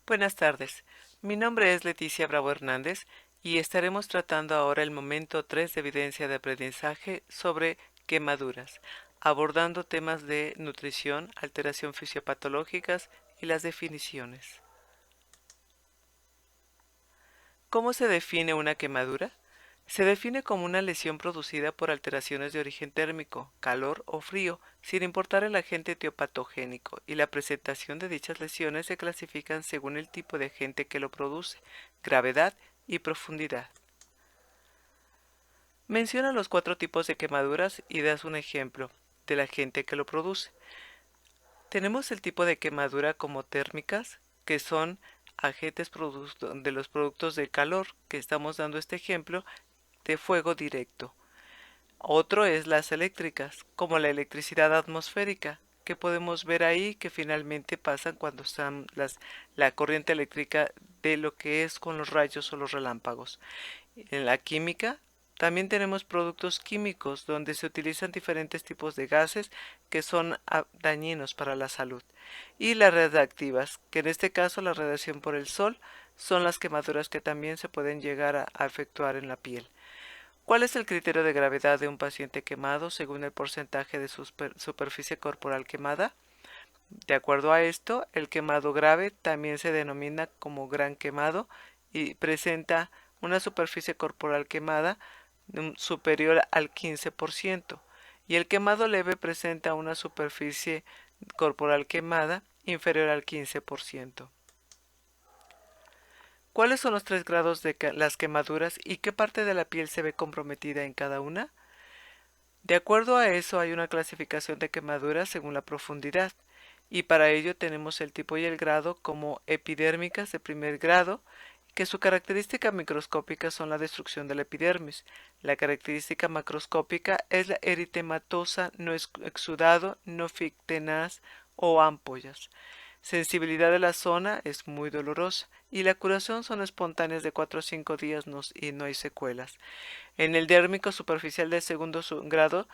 Buenas tardes, mi nombre es Leticia Bravo Hernández y estaremos tratando ahora el momento 3 de evidencia de aprendizaje sobre quemaduras, abordando temas de nutrición, alteración fisiopatológicas y las definiciones. ¿Cómo se define una quemadura? Se define como una lesión producida por alteraciones de origen térmico, calor o frío, sin importar el agente etiopatogénico, y la presentación de dichas lesiones se clasifican según el tipo de agente que lo produce, gravedad y profundidad. Menciona los 4 tipos de quemaduras y das un ejemplo del agente que lo produce. Tenemos el tipo de quemadura como térmicas, que son agentes de los productos de calor, que estamos dando este ejemplo de fuego directo. Otro es las eléctricas, como la electricidad atmosférica, que podemos ver ahí que finalmente pasan cuando están la corriente eléctrica de lo que es con los rayos o los relámpagos. En la química también tenemos productos químicos donde se utilizan diferentes tipos de gases que son dañinos para la salud. Y las radiactivas, que en este caso la radiación por el sol, son las quemaduras que también se pueden llegar a efectuar en la piel. ¿Cuál es el criterio de gravedad de un paciente quemado según el porcentaje de su superficie corporal quemada? De acuerdo a esto, el quemado grave también se denomina como gran quemado y presenta una superficie corporal quemada superior al 15%, y el quemado leve presenta una superficie corporal quemada inferior al 15%. ¿Cuáles son los 3 grados de las quemaduras y qué parte de la piel se ve comprometida en cada una? De acuerdo a eso hay una clasificación de quemaduras según la profundidad, y para ello tenemos el tipo y el grado como epidérmicas de primer grado, que su característica microscópica son la destrucción de la epidermis. La característica macroscópica es la eritematosa, no exudado, no fictenaz o ampollas. Sensibilidad de la zona es muy dolorosa y la curación son espontáneas de 4 a 5 días y no hay secuelas. En el dérmico superficial del segundo grado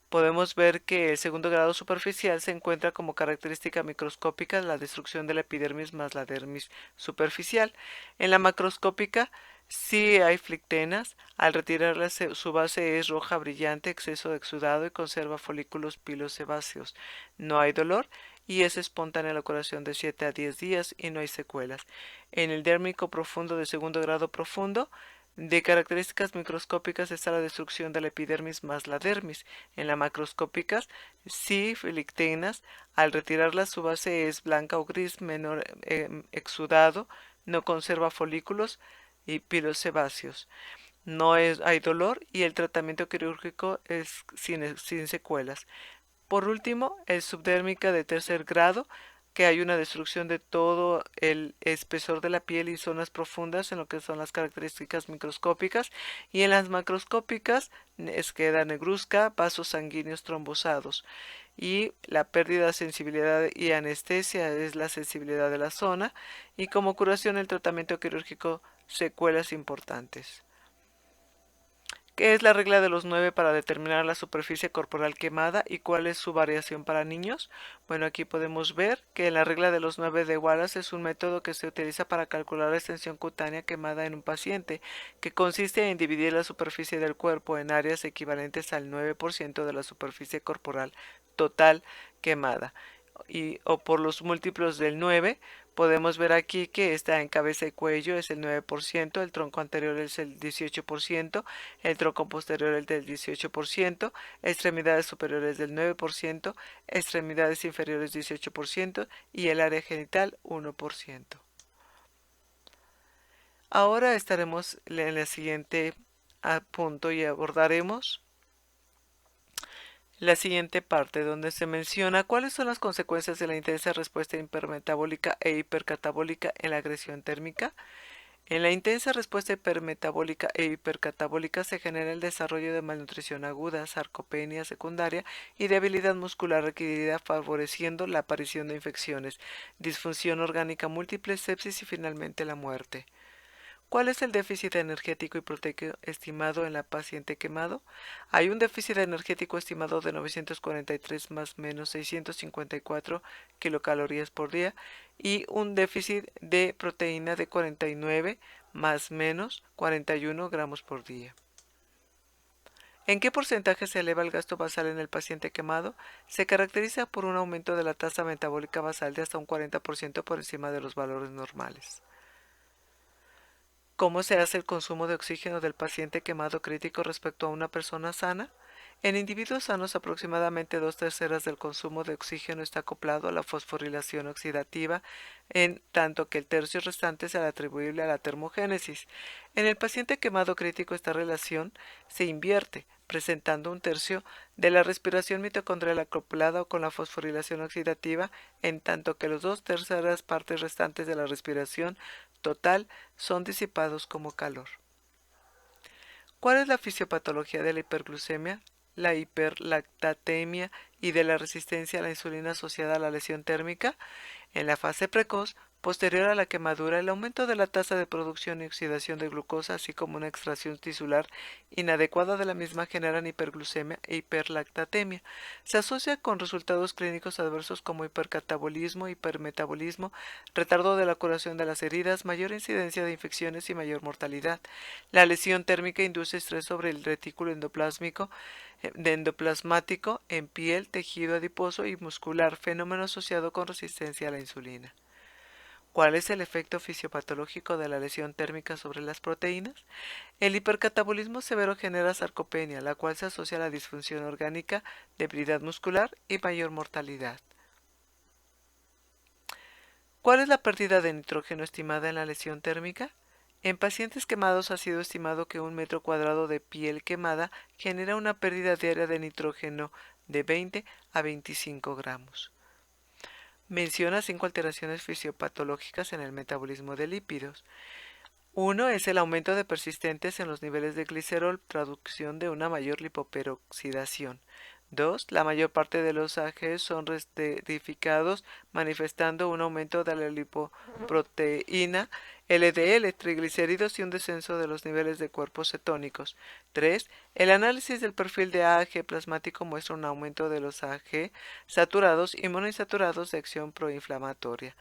podemos ver que el segundo grado superficial se encuentra como característica microscópica la destrucción de la epidermis más la dermis superficial. En la macroscópica sí hay flictenas, al retirarla su base es roja brillante, exceso de exudado y conserva folículos pilosebáceos. No hay dolor y es espontánea la curación de 7 a 10 días y no hay secuelas. En el dérmico profundo de segundo grado profundo, de características microscópicas está la destrucción de la epidermis más la dermis. En la macroscópica, sí filictenas, al retirarlas su base es blanca o gris menor exudado, no conserva folículos y pilosebáceos. No hay dolor y el tratamiento quirúrgico es sin secuelas. Por último, el subdérmica de tercer grado, que hay una destrucción de todo el espesor de la piel y zonas profundas en lo que son las características microscópicas, y en las macroscópicas queda negruzca, vasos sanguíneos trombosados, y la pérdida de sensibilidad y anestesia es la sensibilidad de la zona, y como curación el tratamiento quirúrgico secuelas importantes. ¿Qué es la regla de los 9 para determinar la superficie corporal quemada y cuál es su variación para niños? Bueno, aquí podemos ver que la regla de los 9 de Wallace es un método que se utiliza para calcular la extensión cutánea quemada en un paciente, que consiste en dividir la superficie del cuerpo en áreas equivalentes al 9% de la superficie corporal total quemada, o por los múltiplos del 9. Podemos ver aquí que está en cabeza y cuello es el 9%, el tronco anterior es el 18%, el tronco posterior es del 18%, extremidades superiores del 9%, extremidades inferiores 18% y el área genital 1%. Ahora estaremos en el siguiente punto y abordaremos la siguiente parte donde se menciona cuáles son las consecuencias de la intensa respuesta hipermetabólica e hipercatabólica en la agresión térmica. En la intensa respuesta hipermetabólica e hipercatabólica se genera el desarrollo de malnutrición aguda, sarcopenia secundaria y debilidad muscular adquirida, favoreciendo la aparición de infecciones, disfunción orgánica múltiple, sepsis y finalmente la muerte. ¿Cuál es el déficit energético y proteico estimado en la paciente quemado? Hay un déficit energético estimado de 943 más menos 654 kilocalorías por día y un déficit de proteína de 49 más menos 41 gramos por día. ¿En qué porcentaje se eleva el gasto basal en el paciente quemado? Se caracteriza por un aumento de la tasa metabólica basal de hasta un 40% por encima de los valores normales. ¿Cómo se hace el consumo de oxígeno del paciente quemado crítico respecto a una persona sana? En individuos sanos, aproximadamente 2/3 del consumo de oxígeno está acoplado a la fosforilación oxidativa, en tanto que el tercio restante es atribuible a la termogénesis. En el paciente quemado crítico, esta relación se invierte, presentando un tercio de la respiración mitocondrial acoplada con la fosforilación oxidativa, en tanto que los 2/3 partes restantes de la respiración total son disipados como calor. ¿Cuál es la fisiopatología de la hiperglucemia, la hiperlactatemia y de la resistencia a la insulina asociada a la lesión térmica? En la fase precoz, posterior a la quemadura, el aumento de la tasa de producción y oxidación de glucosa, así como una extracción tisular inadecuada de la misma, generan hiperglucemia e hiperlactatemia. Se asocia con resultados clínicos adversos como hipercatabolismo, hipermetabolismo, retardo de la curación de las heridas, mayor incidencia de infecciones y mayor mortalidad. La lesión térmica induce estrés sobre el retículo endoplasmático en piel, tejido adiposo y muscular, fenómeno asociado con resistencia a la insulina. ¿Cuál es el efecto fisiopatológico de la lesión térmica sobre las proteínas? El hipercatabolismo severo genera sarcopenia, la cual se asocia a la disfunción orgánica, debilidad muscular y mayor mortalidad. ¿Cuál es la pérdida de nitrógeno estimada en la lesión térmica? En pacientes quemados ha sido estimado que 1 metro cuadrado de piel quemada genera una pérdida diaria de nitrógeno de 20 a 25 gramos. Menciona 5 alteraciones fisiopatológicas en el metabolismo de lípidos. 1 es el aumento de persistentes en los niveles de glicerol, traducción de una mayor lipoperoxidación. 2. La mayor parte de los AG son reesterificados, manifestando un aumento de la lipoproteína LDL, triglicéridos y un descenso de los niveles de cuerpos cetónicos. 3. El análisis del perfil de AAG plasmático muestra un aumento de los AG saturados y monoinsaturados de acción proinflamatoria.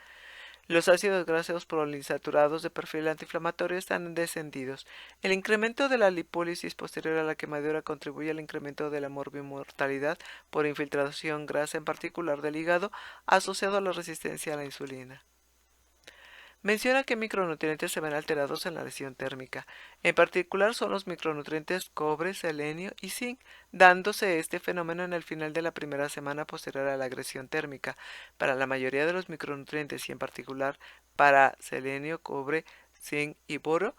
Los ácidos grasos poliinsaturados de perfil antiinflamatorio están descendidos. El incremento de la lipólisis posterior a la quemadura contribuye al incremento de la morbimortalidad por infiltración grasa, en particular del hígado, asociado a la resistencia a la insulina. Menciona qué micronutrientes se ven alterados en la lesión térmica. En particular son los micronutrientes cobre, selenio y zinc, dándose este fenómeno en el final de la primera semana posterior a la agresión térmica. Para la mayoría de los micronutrientes y en particular para selenio, cobre, zinc y boro,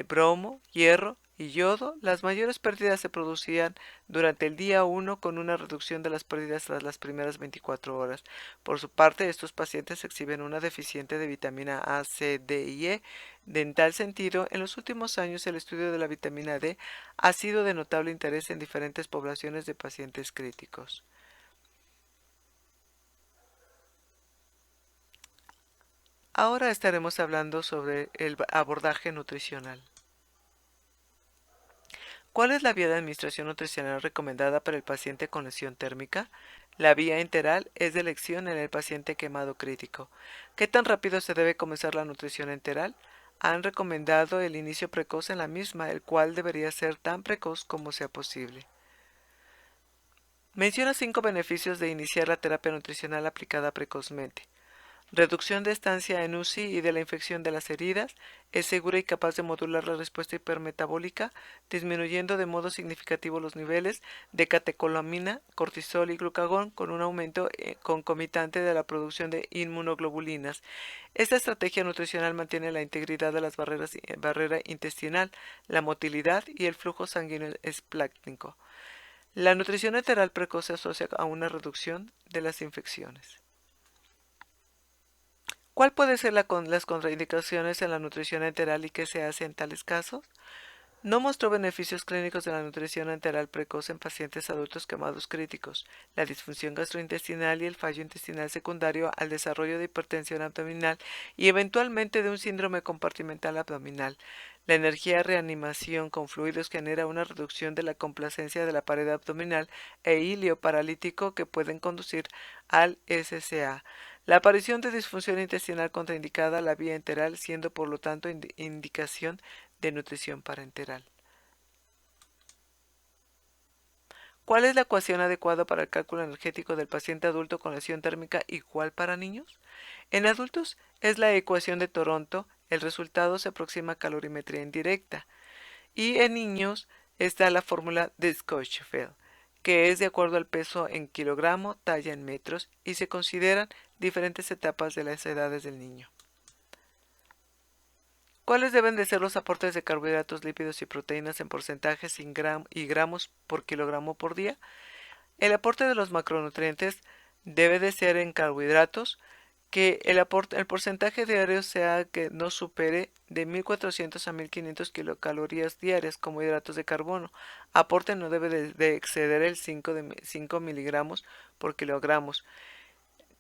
bromo, hierro y yodo, las mayores pérdidas se producían durante el día 1 con una reducción de las pérdidas tras las primeras 24 horas. Por su parte, estos pacientes exhiben una deficiente de vitamina A, C, D y E. En tal sentido, en los últimos años el estudio de la vitamina D ha sido de notable interés en diferentes poblaciones de pacientes críticos. Ahora estaremos hablando sobre el abordaje nutricional. ¿Cuál es la vía de administración nutricional recomendada para el paciente con lesión térmica? La vía enteral es de elección en el paciente quemado crítico. ¿Qué tan rápido se debe comenzar la nutrición enteral? Han recomendado el inicio precoz en la misma, el cual debería ser tan precoz como sea posible. Menciona 5 beneficios de iniciar la terapia nutricional aplicada precozmente. Reducción de estancia en UCI y de la infección de las heridas, es segura y capaz de modular la respuesta hipermetabólica, disminuyendo de modo significativo los niveles de catecolamina, cortisol y glucagón con un aumento concomitante de la producción de inmunoglobulinas. Esta estrategia nutricional mantiene la integridad de las barrera intestinal, la motilidad y el flujo sanguíneo esplácnico. La nutrición enteral precoz se asocia a una reducción de las infecciones. ¿Cuál puede ser las contraindicaciones en la nutrición enteral y qué se hace en tales casos? No mostró beneficios clínicos de la nutrición enteral precoz en pacientes adultos quemados críticos, la disfunción gastrointestinal y el fallo intestinal secundario al desarrollo de hipertensión abdominal y eventualmente de un síndrome compartimental abdominal. La energía de reanimación con fluidos genera una reducción de la complacencia de la pared abdominal e hilio paralítico que pueden conducir al SCA. La aparición de disfunción intestinal contraindicada a la vía enteral, siendo por lo tanto indicación de nutrición parenteral. ¿Cuál es la ecuación adecuada para el cálculo energético del paciente adulto con lesión térmica igual para niños? En adultos es la ecuación de Toronto, el resultado se aproxima a calorimetría indirecta, y en niños está la fórmula de Schofield, que es de acuerdo al peso en kilogramo, talla en metros, y se consideran diferentes etapas de las edades del niño. ¿Cuáles deben de ser los aportes de carbohidratos, lípidos y proteínas en porcentajes y gramos por kilogramo por día? El aporte de los macronutrientes debe de ser en carbohidratos, que el porcentaje diario sea que no supere de 1400 a 1500 kilocalorías diarias como hidratos de carbono. Aporte no debe de exceder el 5 miligramos por kilogramos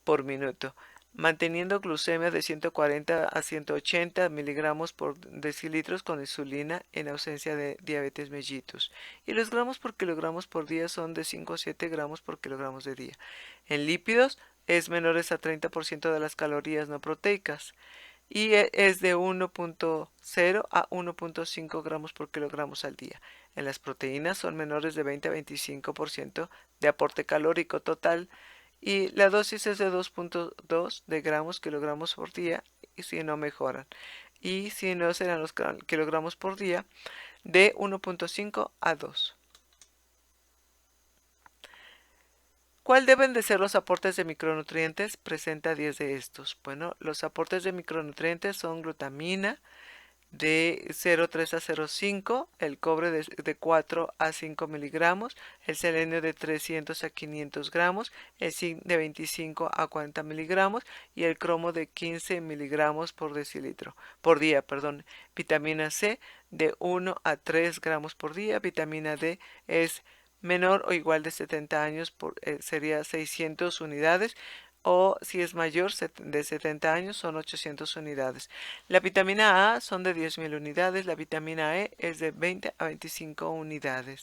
por minuto, manteniendo glucemia de 140 a 180 miligramos por decilitros con insulina en ausencia de diabetes mellitus. Y los gramos por kilogramos por día son de 5 a 7 gramos por kilogramos de día. En lípidos es menores a 30% de las calorías no proteicas y es de 1.0 a 1.5 gramos por kilogramos al día. En las proteínas son menores de 20 a 25% de aporte calórico total y la dosis es de 2.2 de gramos kilogramos por día y si no mejoran. Y si no serán los kilogramos por día de 1.5 a 2. ¿Cuál deben de ser los aportes de micronutrientes? Presenta 10 de estos. Bueno, los aportes de micronutrientes son glutamina, de 0,3 a 0,5, el cobre de 4 a 5 miligramos, el selenio de 300 a 500 gramos, el zinc de 25 a 40 miligramos y el cromo de 15 miligramos por decilitro, por día, perdón. Vitamina C de 1 a 3 gramos por día, vitamina D es menor o igual de 70 años, sería 600 unidades, o si es mayor de 70 años son 800 unidades. La vitamina A son de 10.000 unidades, la vitamina E es de 20 a 25 unidades.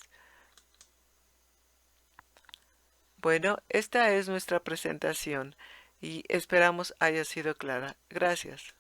Bueno, esta es nuestra presentación y esperamos haya sido clara. Gracias.